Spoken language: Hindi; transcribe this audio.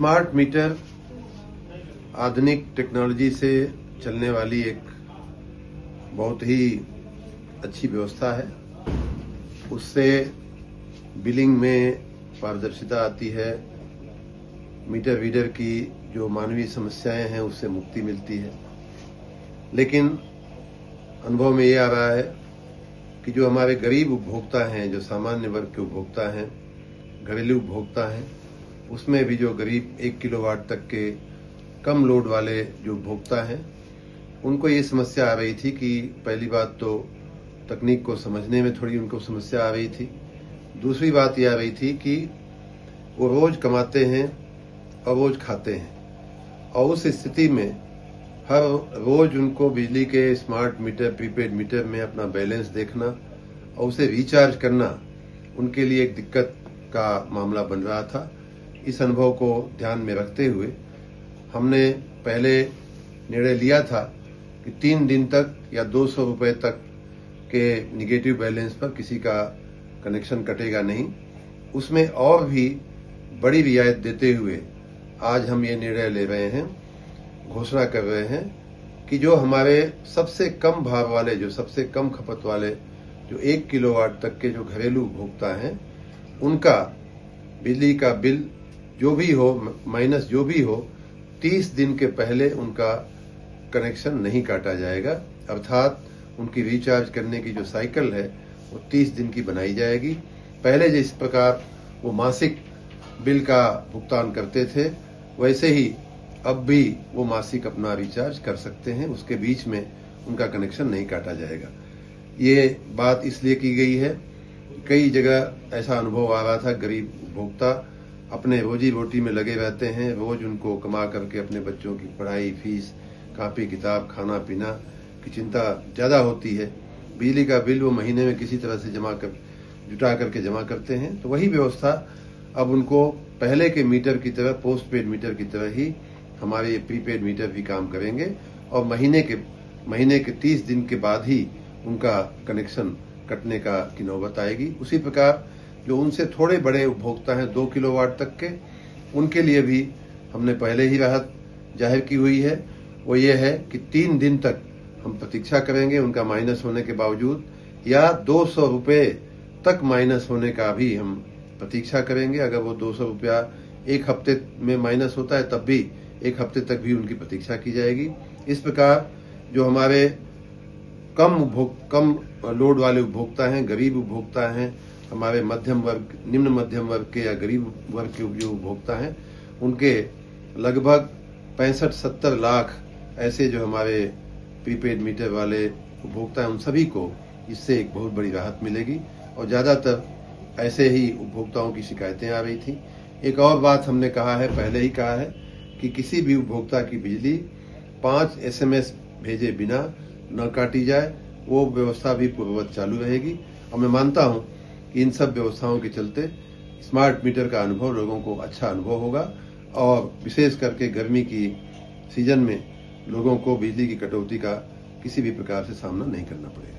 स्मार्ट मीटर आधुनिक टेक्नोलॉजी से चलने वाली एक बहुत ही अच्छी व्यवस्था है। उससे बिलिंग में पारदर्शिता आती है, मीटर रीडर की जो मानवीय समस्याएं हैं उससे मुक्ति मिलती है। लेकिन अनुभव में ये आ रहा है कि जो हमारे गरीब उपभोक्ता हैं, जो सामान्य वर्ग के उपभोक्ता हैं, घरेलू उपभोक्ता हैं, उसमें भी जो गरीब 1 किलोवाट तक के कम लोड वाले जो उपभोक्ता हैं, उनको ये समस्या आ रही थी कि पहली बात तो तकनीक को समझने में थोड़ी उनको समस्या आ रही थी। दूसरी बात यह आ रही थी कि वो रोज कमाते हैं और रोज खाते हैं, और उस स्थिति में हर रोज उनको बिजली के स्मार्ट मीटर, प्रीपेड मीटर में अपना बैलेंस देखना और उसे रिचार्ज करना उनके लिए एक दिक्कत का मामला बन रहा था। इस अनुभव को ध्यान में रखते हुए हमने पहले निर्णय लिया था कि 3 दिन तक या 200 रुपए तक के निगेटिव बैलेंस पर किसी का कनेक्शन कटेगा नहीं। उसमें और भी बड़ी रियायत देते हुए आज हम ये निर्णय ले रहे हैं, घोषणा कर रहे हैं कि जो हमारे सबसे कम भार वाले, जो सबसे कम खपत वाले, जो 1 किलोवाट तक के जो घरेलू उपभोक्ता हैं, उनका बिजली का बिल जो भी हो, माइनस जो भी हो, 30 दिन के पहले उनका कनेक्शन नहीं काटा जाएगा। अर्थात उनकी रिचार्ज करने की जो साइकिल है वो 30 दिन की बनाई जाएगी। पहले जिस प्रकार वो मासिक बिल का भुगतान करते थे, वैसे ही अब भी वो मासिक अपना रिचार्ज कर सकते हैं। उसके बीच में उनका कनेक्शन नहीं काटा जाएगा। ये बात इसलिए की गई है, कई जगह ऐसा अनुभव आ रहा था, गरीब उपभोक्ता अपने रोजी रोटी में लगे रहते हैं, रोज उनको कमा करके अपने बच्चों की पढ़ाई, फीस, कापी किताब, खाना पीना की चिंता ज्यादा होती है। बिजली का बिल वो महीने में किसी तरह से जुटा करके जमा करते हैं। तो वही व्यवस्था अब उनको पहले के मीटर की तरह, पोस्ट पेड मीटर की तरह ही हमारे ये प्रीपेड मीटर भी काम करेंगे, और महीने के 30 दिन के बाद ही उनका कनेक्शन कटने की नौबत आएगी। उसी प्रकार जो उनसे थोड़े बड़े उपभोक्ता हैं, 2 किलोवाट तक के, उनके लिए भी हमने पहले ही राहत जाहिर की हुई है। वो ये है कि 3 दिन तक हम प्रतीक्षा करेंगे उनका माइनस होने के बावजूद, या 200 रुपए तक माइनस होने का भी हम प्रतीक्षा करेंगे। अगर वो 200 रुपया 1 हफ्ते में माइनस होता है तब भी 1 हफ्ते तक भी उनकी प्रतीक्षा की जाएगी। इस प्रकार जो हमारे कम लोड वाले उपभोक्ता हैं, गरीब उपभोक्ता हैं, हमारे मध्यम वर्ग, निम्न मध्यम वर्ग के या गरीब वर्ग के जो उपभोक्ता हैं, उनके लगभग 65-70 लाख ऐसे जो हमारे प्रीपेड मीटर वाले उपभोक्ता हैं, उन सभी को इससे एक बहुत बड़ी राहत मिलेगी। और ज्यादातर ऐसे ही उपभोक्ताओं की शिकायतें आ रही थी। एक और बात हमने कहा है, पहले ही कहा है कि किसी भी उपभोक्ता की बिजली 5 SMS भेजे बिना न काटी जाए, वो व्यवस्था भी पूर्ववत चालू रहेगी। और मैं मानता हूं कि इन सब व्यवस्थाओं के चलते स्मार्ट मीटर का अनुभव लोगों को अच्छा अनुभव होगा, और विशेष करके गर्मी की सीजन में लोगों को बिजली की कटौती का किसी भी प्रकार से सामना नहीं करना पड़ेगा।